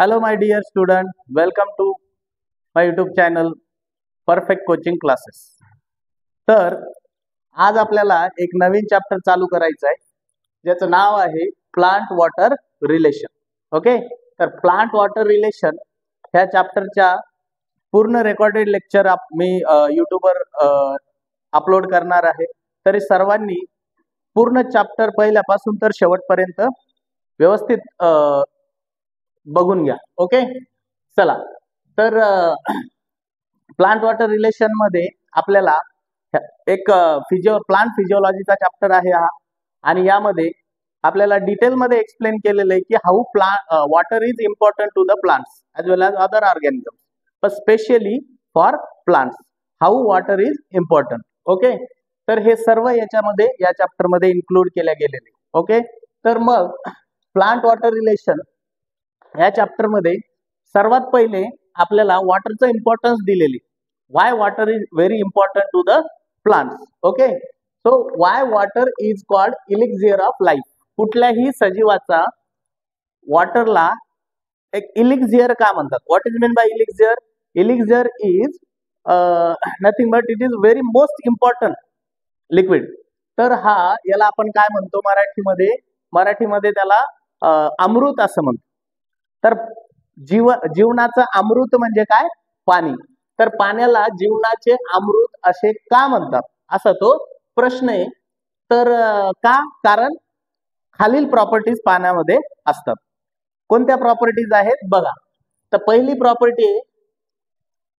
Hello, my dear student. Welcome to my YouTube channel Perfect Coaching Classes. तर आज आपल्याला एक नवीन चॅप्टर चालू करायचं आहे ज्याचं नाव आहे प्लांट वॉटर रिलेशन. ओके, तर प्लांट वॉटर रिलेशन ह्या चॅप्टरच्या पूर्ण रेकॉर्डेड लेक्चर मी यूट्यूबवर अपलोड करणार आहे. तरी सर्वांनी पूर्ण चॅप्टर पहिल्यापासून तर शेवटपर्यंत व्यवस्थित बघून घ्या. ओके, चला. तर प्लांट वॉटर रिलेशन मध्ये आपल्याला एक प्लांट फिजिओलॉजीचा चॅप्टर आहे हा, आणि यामध्ये आपल्याला डिटेल मध्ये एक्सप्लेन केलेलं आहे की how water is important to the plants as well as other organism, but specially for plants how water is important. Okay, तर हे सर्व याच्यामध्ये या चॅप्टर मध्ये इन्क्लूड केल्या गेलेले. ओके, तर मग प्लांट वॉटर रिलेशन या चॅप्टर मध्ये सर्वात पहिले आपल्याला वॉटरचं इम्पॉर्टन्स दिलेली. Why water is very important to the plants. Okay, so why water is called elixir of life. कुठल्याही सजीवाचा वॉटरला एक इलिक्झियर का म्हणतात? What is mean by elixir? Elixir is nothing but it is very most important liquid. तर याला आपण काय म्हणतो मराठीमध्ये त्याला अमृत असं म्हणतो. तर जीवनाचं अमृत म्हणजे काय? पाणी. तर पाण्याला जीवनाचे अमृत असे का म्हणतात असा तो प्रश्न आहे. तर का? कारण खालील प्रॉपर्टीज पाण्यामध्ये असतात. कोणत्या प्रॉपर्टीज आहेत बघा. तर पहिली प्रॉपर्टी आहे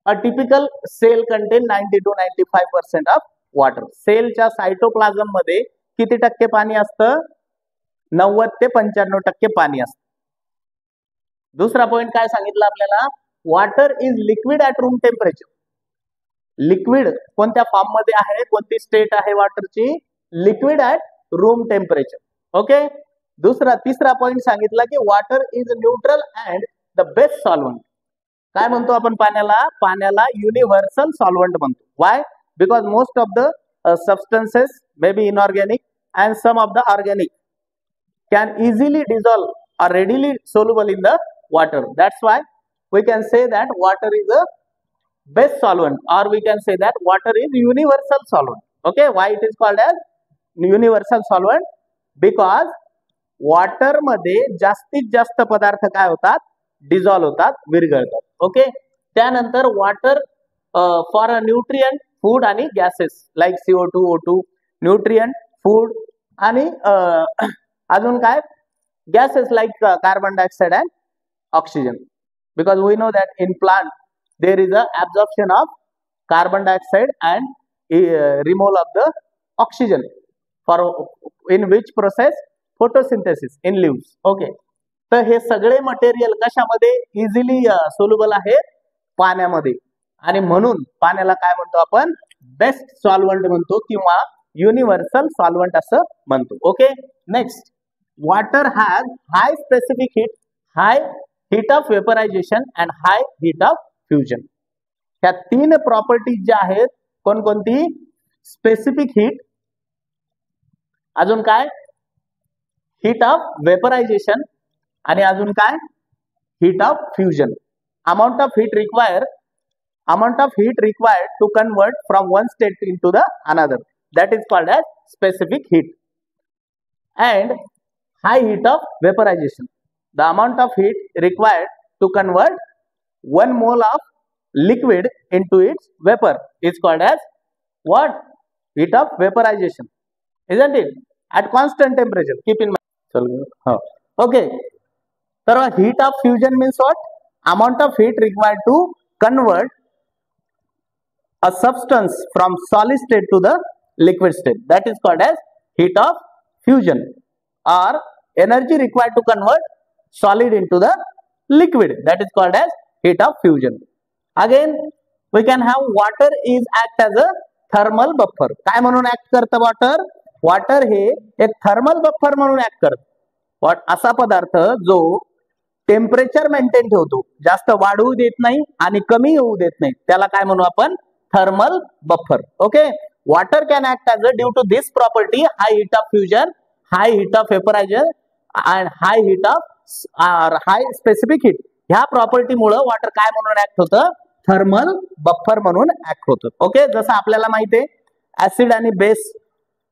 a typical cell contain 90 to 95% of water. सेलच्या सायटोप्लाझम मध्ये किती टक्के पाणी असतं? 90 ते 95% पाणी असतं. दुसरा पॉइंट काय सांगितलं आपल्याला? Water is liquid at room temperature. Liquid कोणत्या फॉर्म मध्ये आहे? कोणती स्टेट आहे वॉटरची? Liquid at room temperature. Okay, तिसरा पॉइंट सांगितला की water is neutral and the best solvent. काय म्हणतो आपण पाण्याला युनिव्हर्सल सॉल्व्हंट म्हणतो. Why? Because most of the substances may be inorganic and some of the organic can easily dissolve or readily soluble in the water. That's why we can say that water is a best solvent, or we can say that water is universal solvent. Okay, why it is called as universal solvent? Because water मध्ये जास्तीत जास्त पदार्थ काय होतात? Dissolve होतात, विरघळतात. Okay, त्यानंतर water for a nutrient, food आणि gases like CO2, O2, nutrient, food आणि अजून काय? Gases like carbon dioxide and oxygen, because we know that in plant there is a absorption of carbon dioxide and removal of the oxygen, for in which process photosynthesis in leaves. Okay, तर हे सगळे material कशामध्ये easily soluble आहे? पाण्यामध्ये. आणि म्हणून पाण्याला काय म्हणतो आपण? बेस्ट सॉल्व्हंट म्हणतो किंवा युनिव्हर्सल सॉल्व्हंट असं म्हणतो. Okay, next, water has high specific heat, high heat of vaporization and high heat of fusion. ह्या तीन प्रॉपर्टीज ज्या आहेत, कोणकोणती? स्पेसिफिक हीट, अजून काय? हीट ऑफ वेपरायझेशन, आणि अजून काय? Heat of fusion. Amount of heat required to convert from one state into the another, that is called as specific heat. And high heat of vaporization, the amount of heat required to convert 1 mole of liquid into its vapor is called as what? Heat of vaporization, isn't it? At constant temperature, keep in mind. Okay, so heat of fusion means what? Amount of heat required to convert a substance from solid state to the liquid state, that is called as heat of fusion. Or energy required to convert solid into the liquid, that is called as heat of fusion. Again we can have water is act as a thermal buffer. काय म्हणून act करतं water? Water हे एक thermal buffer म्हणून act करतं. असा पदार्थ जो टेम्परेचर मेंटेन ठेवतो, जास्त वाढवू देत नाही आणि कमी होऊ देत नाही, त्याला काय म्हणू आपण? Thermal buffer. Okay, water can act as a due to this property, high heat of fusion, high heat of vaporization and high heat of high specific heat. ह्या प्रॉपर्टीमुळे वॉटर काय म्हणून ऍक्ट होतं, थर्मल बफर म्हणून act होतं. Okay, जसं आपल्याला माहिती आहे ऍसिड आणि बेस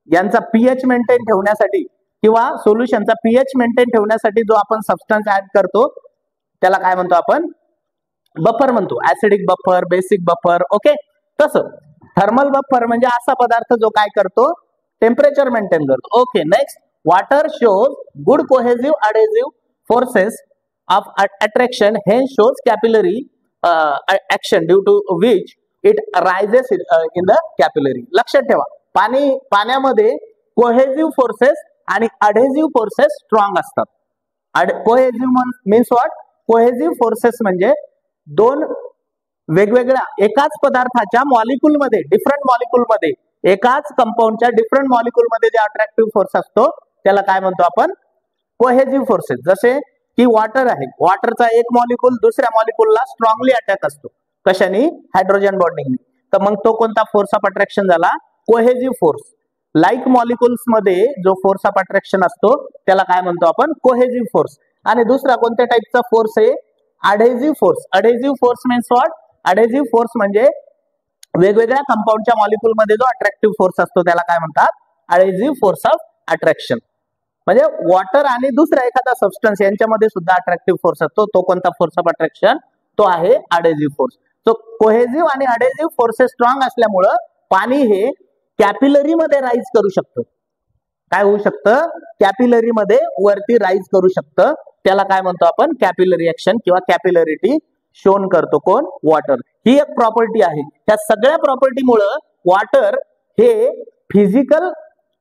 यांचा पीएच मेंटेन ठेवण्यासाठी किंवा सोल्युशनचा पीएच मेंटेन ठेवण्यासाठी जो आपण सबस्टन्स ऍड करतो त्याला काय म्हणतो आपण, बफर म्हणतो. Acidic buffer, basic buffer. Okay, तसं थर्मल बफर म्हणजे असा पदार्थ जो काय करतो, टेम्परेचर मेंटेन करतो. Okay, next, water shows good cohesive adhesive forces of attraction, hence shows capillary action due to which it rises in the capillary. लक्षात ठेवा, पाण्यामध्ये कोहेसिव्ह फोर्सेस आणि अडेसिव्ह फोर्सेस स्ट्रॉंग असतात. Cohesive means what, cohesive forces म्हणजे दोन वेगवेगळ्या एकाच पदार्थाच्या मॉलिक्यूलमध्ये, डिफरंट मॉलिक्यूलमध्ये, एकाच कंपाऊंडच्या डिफरंट मॉलिक्यूलमध्ये जे अट्रॅक्टिव्ह फोर्स असतो त्याला काय म्हणतो आपण, कोहेसिव्ह फोर्सेस. जसे की वॉटर आहे, वॉटरचा एक मॉलिक्यूल दुसऱ्या मॉलिक्यूलला स्ट्रॉंगली अटॅक असतो. कशाने, हायड्रोजन बॉन्डिंगने. तर मग तो कोणता फोर्स ऑफ अट्रॅक्शन झाला, कोहेसिव्ह फोर्स. लाईक मॉलिक्युल्स मध्ये जो फोर्स ऑफ अट्रॅक्शन असतो त्याला काय म्हणतो आपण, कोहेसिव्ह फोर्स. आणि दुसरा कोणत्या टाईपचा फोर्स आहे, adhesive force. Adhesive force means what, adhesive force म्हणजे वेगवेगळ्या कंपाऊंडच्या मॉलिक्यूल मध्ये जो अट्रॅक्टिव्ह फोर्स असतो त्याला काय म्हणतात, अडेसिव्ह फोर्स ऑफ अट्रॅक्शन. म्हणजे वॉटर आणि दुसरा एखादा सबस्टन्स यांच्यामध्ये सुद्धा अट्रॅक्टिव्ह फोर्स असतो. तो कोणता फोर्स ऑफ अट्रॅक्शन, तो आहे अडेसिव्ह फोर्स. सो कोहेसिव्ह आणि अडेसिव्ह फोर्सेस स्ट्रॉंग असल्यामुळं पाणी हे कॅपिलरी मध्ये राईज करू शकतं. काय होऊ शकतं, कॅपिलरी मध्ये वरती राईज करू शकतं. त्याला काय म्हणतो आपण, कॅपिलरी ऍक्शन किंवा कॅपिलरिटी शोन करतो कोण, वॉटर. ही एक प्रॉपर्टी आहे. त्या सगळ्या प्रॉपर्टीमुळं वॉटर हे फिजिकल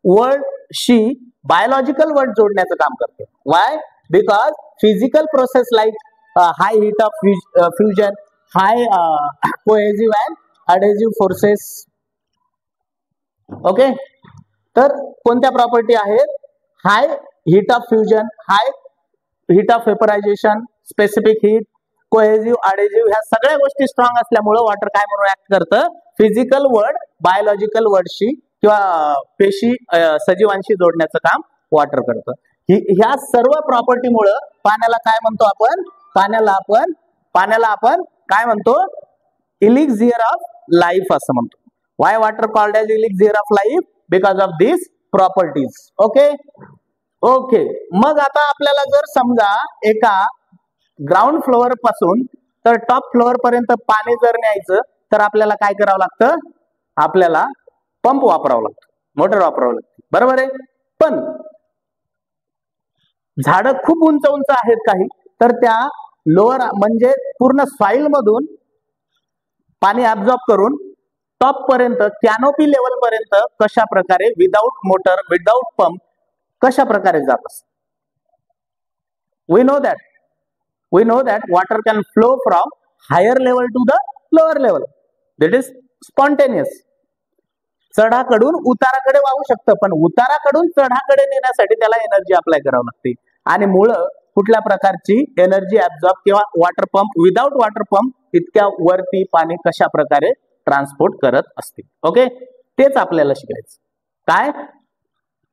वर्ल्डशी बायोलॉजिकल वर्ल्ड जोडण्याचं काम करते. Why, because physical process like high heat of fusion, high cohesive and adhesive forces. Okay, तर कोणत्या प्रॉपर्टी आहेत, high heat of fusion, high heat of vaporization, specific heat, cohesive, adhesive, ह्या सगळ्या गोष्टी स्ट्रॉंग असल्यामुळे वॉटर काय म्हणून ऍक्ट करतं, फिजिकल वर्ल्ड बायोलॉजिकल वर्ल्डशी किंवा पेशी सजीवांशी जोडण्याचं काम वॉटर करतं. ह्या सर्व प्रॉपर्टीमुळे पाण्याला काय म्हणतो आपण, पाण्याला आपण काय म्हणतो, इलिक्झियर ऑफ लाईफ असं म्हणतो. Why water called as elixir of life, because of this properties. Okay okay, मग आता आपल्याला जर समजा एका ग्राउंड फ्लोअर पासून तर टॉप फ्लोअर पर्यंत पाणी जर न्यायचं तर आपल्याला काय करावं लागतं, आपल्याला पंप वापरावं लागतं, मोटर वापरावं लागतं. बरोबर आहे. पण झाडं खूप उंच उंच आहेत काही, तर त्या लोअर म्हणजे पूर्ण सॉइल मधून पाणी ऍब्झॉर्ब करून टॉप पर्यंत, कॅनोपी लेवल पर्यंत कशा प्रकारे विदाउट मोटर, विदाउट पंप कशा प्रकारे जात असत. we know that water can flow from higher level to the lower level, that is spontaneous. चढाकडून उताराकडे वाहू शकतं, पण उताराकडून चढाकडे नेण्यासाठी त्याला एनर्जी अप्लाय करावी लागते. आणि मुळे कुठल्या प्रकारची एनर्जी ऍब्झॉर्ब किंवा water pump, without water pump इतक्या वरती पाणी कशा प्रकारे ट्रान्सपोर्ट करत असते. ओके, तेच आपल्याला शिकायचं. काय,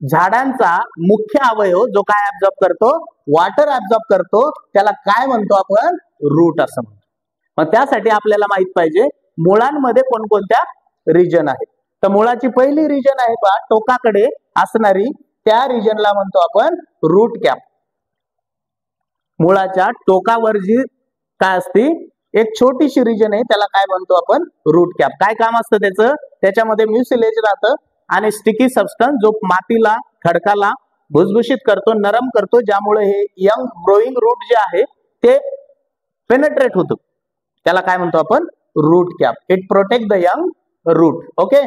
झाडांचा मुख्य अवयव जो काय ऍब्झॉर्ब करतो, वॉटर ऍब्झॉर्ब करतो, त्याला काय म्हणतो आपण, रूट असं म्हणतो. मग त्यासाठी आपल्याला माहित पाहिजे मुळांमध्ये कोणकोणत्या रिजन आहेत. तर मुळाची पहिली रिजन आहे पहा, टोकाकडे असणारी, त्या रिजनला म्हणतो आपण रूट कॅप. मुळाच्या टोकावर जी काय असते एक छोटीशी रिजन आहे त्याला काय म्हणतो आपण, रूट कॅप. काय काम असतं त्याचं, त्याच्यामध्ये म्युसिलेज राहतं आणि स्टिकी सबस्टन्स जो मातीला, खडकाला भुसभुशीत करतो, नरम करतो, ज्यामुळे हे यंग ग्रोईंग रूट जे आहे ते पेनेट्रेट होतं. त्याला काय म्हणतो आपण, root cap. It protect the young root. Okay,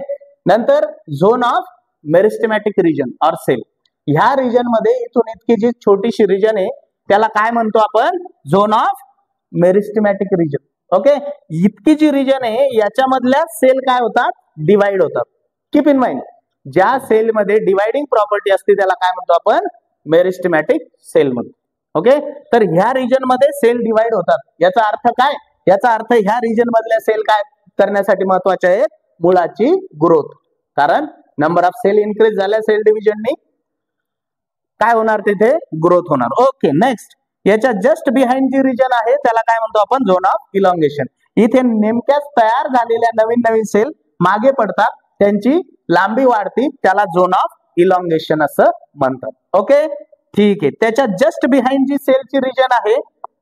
नंतर zone of meristematic region or cell. ह्या रिजन मध्ये इथून इतकी जी छोटीशी रिजन आहे त्याला काय म्हणतो आपण, zone of meristematic region. Okay, इतकी जी रिजन आहे याच्यामधल्या सेल काय होतात, डिवाइड होतात. कीप इन माइंड, ज्या सेल मध्ये डिवाइडिंग प्रॉपर्टी असते त्याला काय म्हणतो आपण, मेरिस्टेमॅटिक सेल म्हणतो. ओके, तर ह्या रिजन मध्ये सेल डिवाइड होतात. याचा अर्थ काय, याचा अर्थ ह्या रिजन मधल्या सेल काय करण्यासाठी महत्वाचे आहेत, मुळाची ग्रोथ. कारण नंबर ऑफ सेल इन्क्रीज झाल्या सेल डिव्हिजननी काय होणार, तिथे ग्रोथ होणार. ओके, नेक्स्ट, याच्या जस्ट बिहाइंड जी रिजन आहे त्याला काय म्हणतो आपण, झोन ऑफ इलॉंगेशन. इथे नेमक्याच तयार झालेल्या नवीन नवीन सेल मागे पडतात, त्यांची लांबी वाढती, त्याला झोन ऑफ इलॉंगेशन असं म्हणतात. ओके, ठीक आहे. त्याच्या जस्ट बिहाइंड जी सेलची रिजन आहे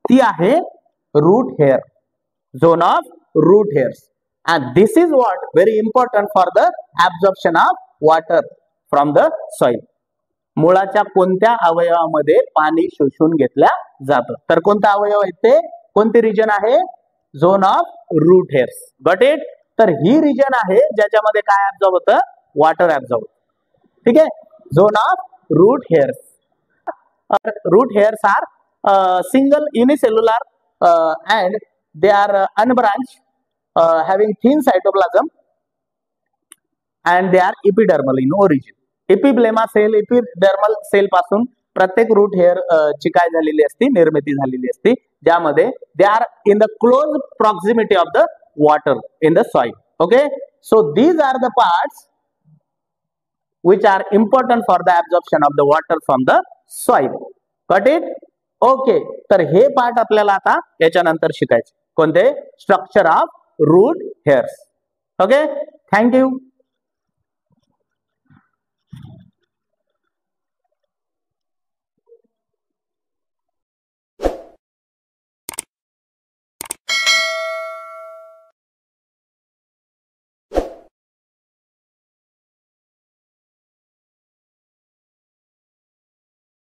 ती आहे root hair, zone of root hairs. And this is what very important for the absorption of water from the soil. मुळाच्या कोणत्या अवयवामध्ये पाणी शोषून घेतल्या जातं, तर कोणता अवयव आहे ते, कोणती रिजन आहे, zone of root hairs. Got it. तर ही रिजन आहे ज्याच्यामध्ये काय ऍब्झॉर्ब होतं, वॉटर ऍब्झॉर्ब होतं. ठीक आहे, zone of root hairs. Root hairs are single unicellular and they are unbranched, having thin cytoplasm, and they are epidermal in origin. Epiblema cell, epidermal cell पासून प्रत्येक रूट हेअर ची काय झालेली असते, निर्मिती झालेली असते, ज्यामध्ये they are in the close proximity of the water in the soil. Okay, so these are the parts which are important for the absorption of the water from the soil. Got it? Okay, तर हे part आपल्याला आता याच्यानंतर शिकायचे, कोणते, structure of root hairs. Okay, thank you.